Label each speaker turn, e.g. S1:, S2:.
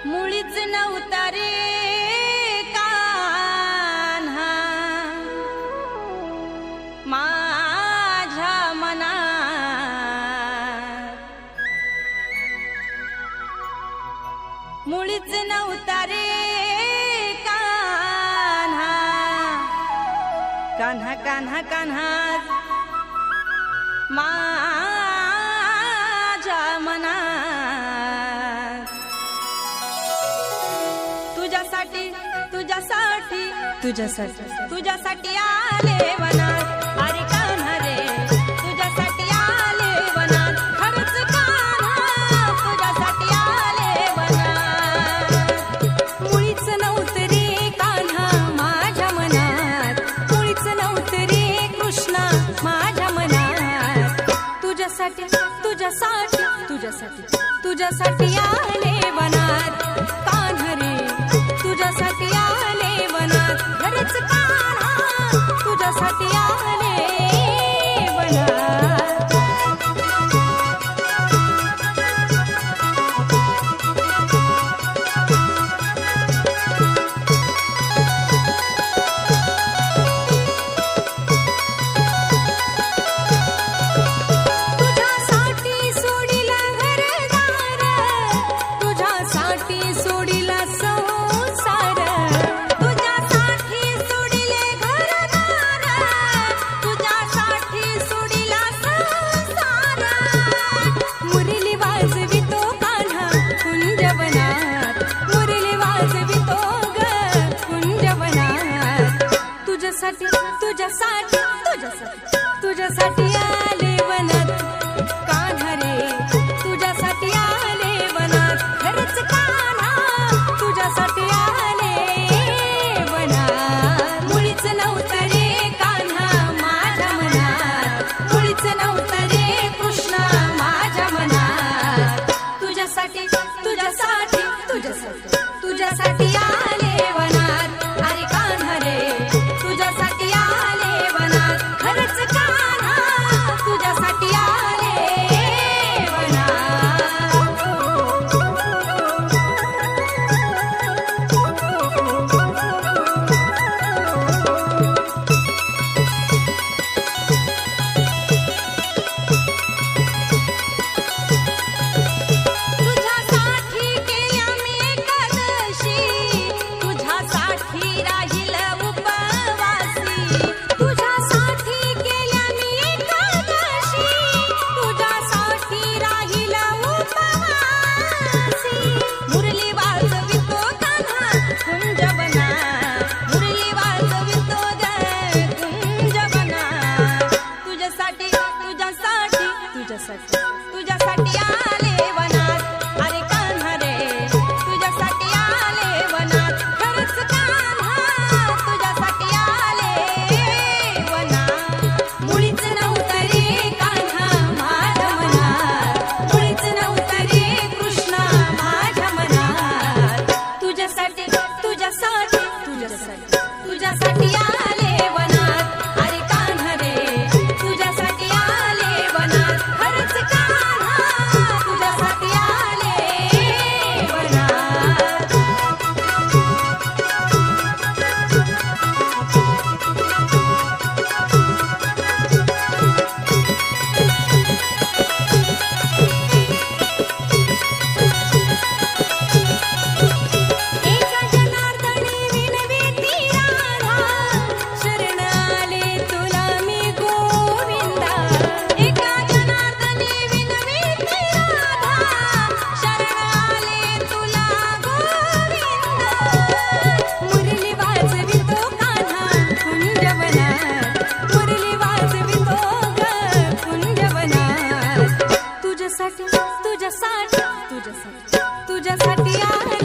S1: मुळीच नव्हता रे कान्हा माझ्या मनात, मुळीच नव्हता रे कान्हा, कान्हा कान्हा कान्हा माझ्या मनात। तुझ्यासाठी तुझ्यासाठी तुझ्यासाठी तुझ्यासाठी आले वनात, अरे कान्हा रे तुझ्यासाठी आले वनात, खरंच कान्हा तुझ्यासाठी आले वनात। मुळीच नव्हतं रे कान्हा माझ्या मनात, मुळीच नव्हतं रे कृष्णा माझ्या मनात। तुझ्यासाठी तुझ्यासाठी तुझ्यासाठी तुझ्यासाठी आले वनात, कान्हा रे तुझ्यासाठी आले वनात, खरंच कान्हा तुझ्यासाठी आले वनात। तुझ्यासाठी सोडिला घरदार, तुझ्यासाठी सोडिला संसार, तुझ्यासाठी सोडिले घरदार, तुझ्यासाठी सोडिला संसार। मुरली वाजवितो कान्हा कुंजवनात, मुरली वाजवितो ग कुंजवनात। तुझ्यासाठी तुझ्यासाठी तुझ्यासाठी तुझ्यासाठी आले वनात, कान्हा रे तुझ्यासाठी आले वनात, खरंच कान्हा तुझ्यासाठी आले वनात। मुळीच नव्हतं रे कान्हा माझ्या मनात, मुळीच नव्हतं रे कृष्णा माझ्या मनात। तुझ्यासाठी तुझ्यासाठी तुझ्यासाठी तुझ्यासाठी आले वनात, अरे कान्हा रे तुझ्यासाठी आले वनात, खरंच कान्हा तुझ्यासाठी आले तुझ्यासाठी केल्या मी एकादशी, तुझ्यासाठी राहील उपवासी, तुझ्यासाठी केल्या मी एकादशी, तुझ्यासाठी राहील उपवासी। मुरली वाजवितो कान्हा कुंजवनात, मुरली वाजवितो ग कुंजवनात। तुझ्यासाठी तुझ्यासाठी तुझ्यासाठी तुझ्यासाठी आले वनात, अरे कान्हा रे तुझ्यासाठी आले वनात, खरंच कान्हा तुझ्यासाठी आले वनात। मुळीच नव्हतं रे कान्हा माझ्या मनात, मुळीच नव्हतं रे कृष्णा माझ्या मनात। तुझ्यासाठी तुझ्यासाठी तुझ्यासाठी तुझ्यासाठी आले वनात, अरे कान्हा रे तुझ्यासाठी आले वनात, खरंच कान्हा तुझ्यासाठी आले वनात। एका जनार्दनी विनविती राधा, शरण आले तुला मी गोविंदा, एका जनार्दनी विनविती राधा, शरण आले तुला गोविंदा। मुरली वाजवितो कान्हा कुंजवनात, मुरली वाजवितो ग कुंजवनात। तुझ्यासाठी तुझ्यासाठी तुझ्यासाठी तुझ्यासाठी आले